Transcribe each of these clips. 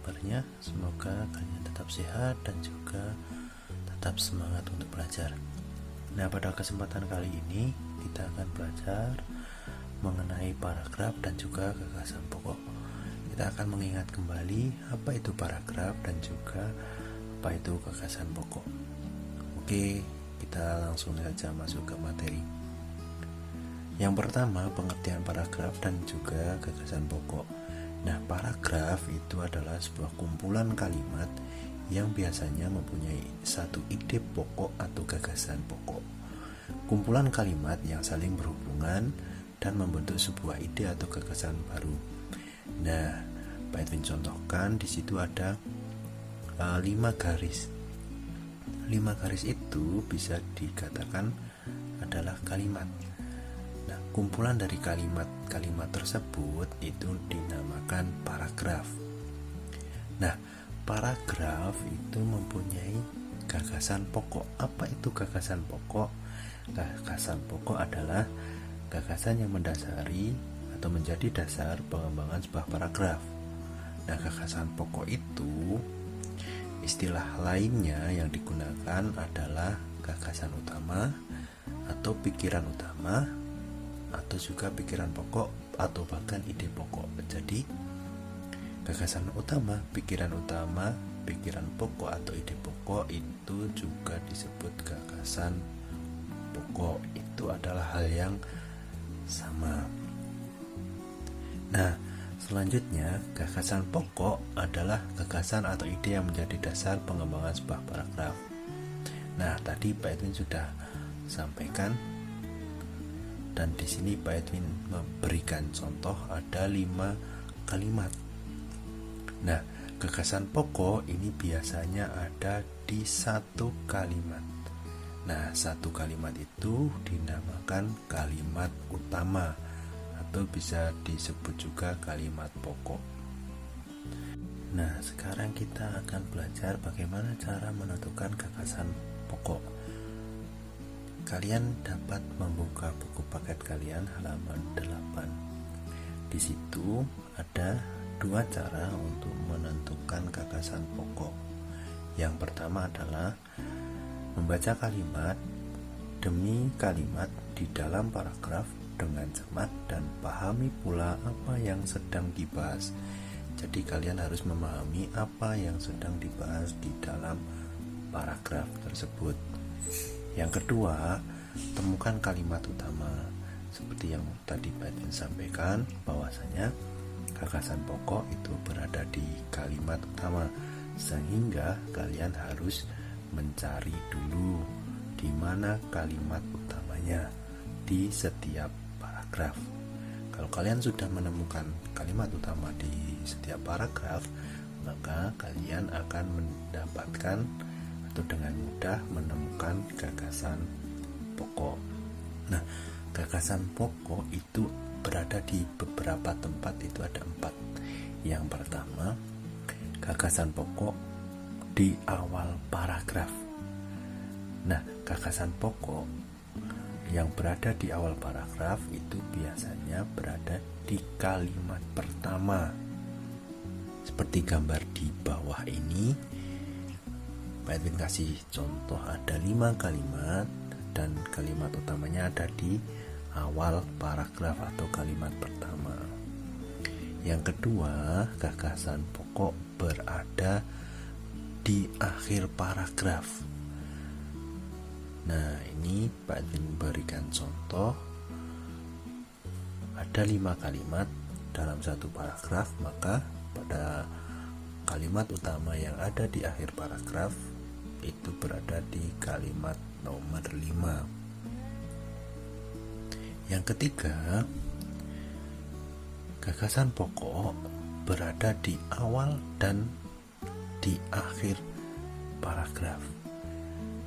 kabarnya? Semoga kalian tetap sehat dan juga tetap semangat untuk belajar. Nah, pada kesempatan kali ini kita akan belajar mengenai paragraf dan juga gagasan pokok. Kita akan mengingat kembali apa itu paragraf dan juga apa itu gagasan pokok. Oke, kita langsung saja masuk ke materi. Yang pertama, pengertian paragraf dan juga gagasan pokok. Nah, paragraf itu adalah sebuah kumpulan kalimat yang biasanya mempunyai satu ide pokok atau gagasan pokok. Kumpulan kalimat yang saling berhubungan dan membentuk sebuah ide atau gagasan baru. Nah, Pak Edwin contohkan di situ ada 5 garis. 5 garis itu bisa dikatakan adalah kalimat. Nah, kumpulan dari kalimat-kalimat tersebut itu dinamakan paragraf. Nah, paragraf itu mempunyai gagasan pokok. Apa itu gagasan pokok? Gagasan pokok adalah gagasan yang mendasari atau menjadi dasar pengembangan sebuah paragraf. Nah, gagasan pokok itu istilah lainnya yang digunakan adalah gagasan utama atau pikiran utama, atau juga pikiran pokok atau bahkan ide pokok. Jadi gagasan utama, pikiran pokok atau ide pokok itu juga disebut gagasan pokok. Itu adalah hal yang sama. Nah, selanjutnya gagasan pokok adalah gagasan atau ide yang menjadi dasar pengembangan sebuah paragraf. Nah, tadi Pak Edwin sudah sampaikan, dan di sini Pak Edwin memberikan contoh ada 5 kalimat. Nah, gagasan pokok ini biasanya ada di satu kalimat. Nah, satu kalimat itu dinamakan kalimat utama atau bisa disebut juga kalimat pokok. Nah, sekarang kita akan belajar bagaimana cara menentukan gagasan pokok. Kalian dapat membuka buku paket kalian halaman 8. Di situ ada 2 cara untuk menentukan gagasan pokok. Yang pertama adalah membaca kalimat demi kalimat di dalam paragraf dengan cermat dan pahami pula apa yang sedang dibahas. Jadi kalian harus memahami apa yang sedang dibahas di dalam paragraf tersebut. Yang kedua, temukan kalimat utama. Seperti yang tadi Pak Edwin sampaikan, bahwasanya gagasan pokok itu berada di kalimat utama, sehingga kalian harus mencari dulu di mana kalimat utamanya di setiap paragraf. Kalau kalian sudah menemukan kalimat utama di setiap paragraf, maka kalian akan mendapatkan atau dengan mudah menemukan gagasan pokok. Nah, gagasan pokok itu berada di beberapa tempat, itu ada 4. Yang pertama, gagasan pokok di awal paragraf. Nah, gagasan pokok yang berada di awal paragraf itu biasanya berada di kalimat pertama. Seperti gambar di bawah ini, Pak Edwin kasih contoh ada 5 kalimat dan kalimat utamanya ada di awal paragraf atau kalimat pertama. Yang kedua, gagasan pokok berada di akhir paragraf. Nah, ini Pak Edwin berikan contoh ada 5 kalimat dalam satu paragraf, maka pada kalimat utama yang ada di akhir paragraf itu berada di kalimat nomor 5. Yang ketiga, gagasan pokok berada di awal dan di akhir paragraf.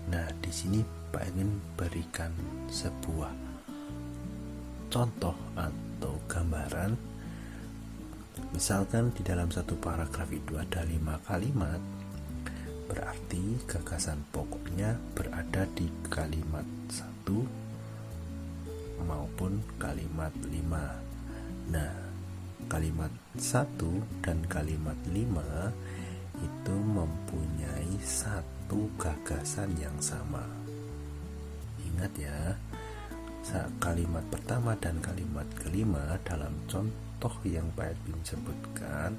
Nah, di sini Pak Edwin berikan sebuah contoh atau gambaran. Misalkan di dalam satu paragraf itu ada 5 kalimat, berarti gagasan pokoknya berada di kalimat 1 maupun kalimat 5. Nah, kalimat 1 dan kalimat 5 itu mempunyai satu gagasan yang sama. Ingat ya, kalimat pertama dan kalimat kelima dalam contoh yang Pak Edwin sebutkan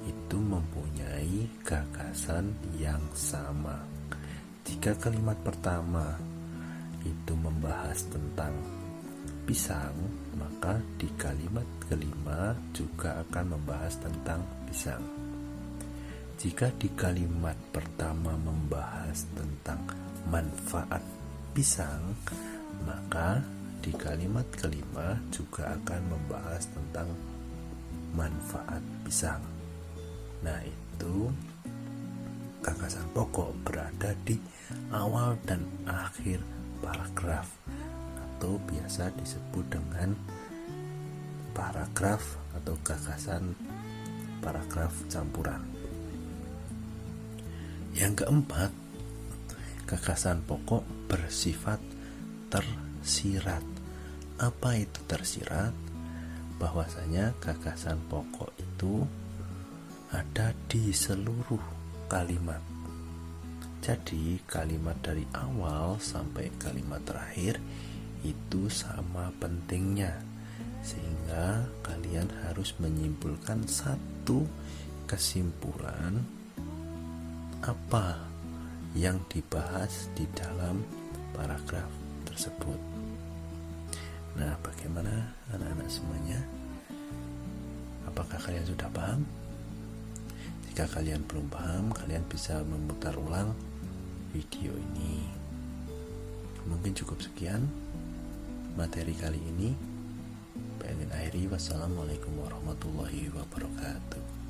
itu mempunyai gagasan yang sama. Jika kalimat pertama itu membahas tentang pisang, maka di kalimat kelima juga akan membahas tentang pisang. Jika di kalimat pertama membahas tentang manfaat pisang, maka di kalimat kelima juga akan membahas tentang manfaat pisang. Nah, itu gagasan pokok berada di awal dan akhir paragraf, atau biasa disebut dengan paragraf atau gagasan paragraf campuran. Yang keempat, gagasan pokok bersifat tersirat. Apa itu tersirat? Bahwasanya gagasan pokok itu ada di seluruh kalimat. Jadi kalimat dari awal sampai kalimat terakhir itu sama pentingnya, sehingga kalian harus menyimpulkan satu kesimpulan apa yang dibahas di dalam paragraf tersebut. Nah, bagaimana anak-anak semuanya? Apakah kalian sudah paham? Jika kalian belum paham, kalian bisa memutar ulang video ini. Mungkin cukup sekian materi kali ini. Pak Edwin akhiri. Wassalamualaikum warahmatullahi wabarakatuh.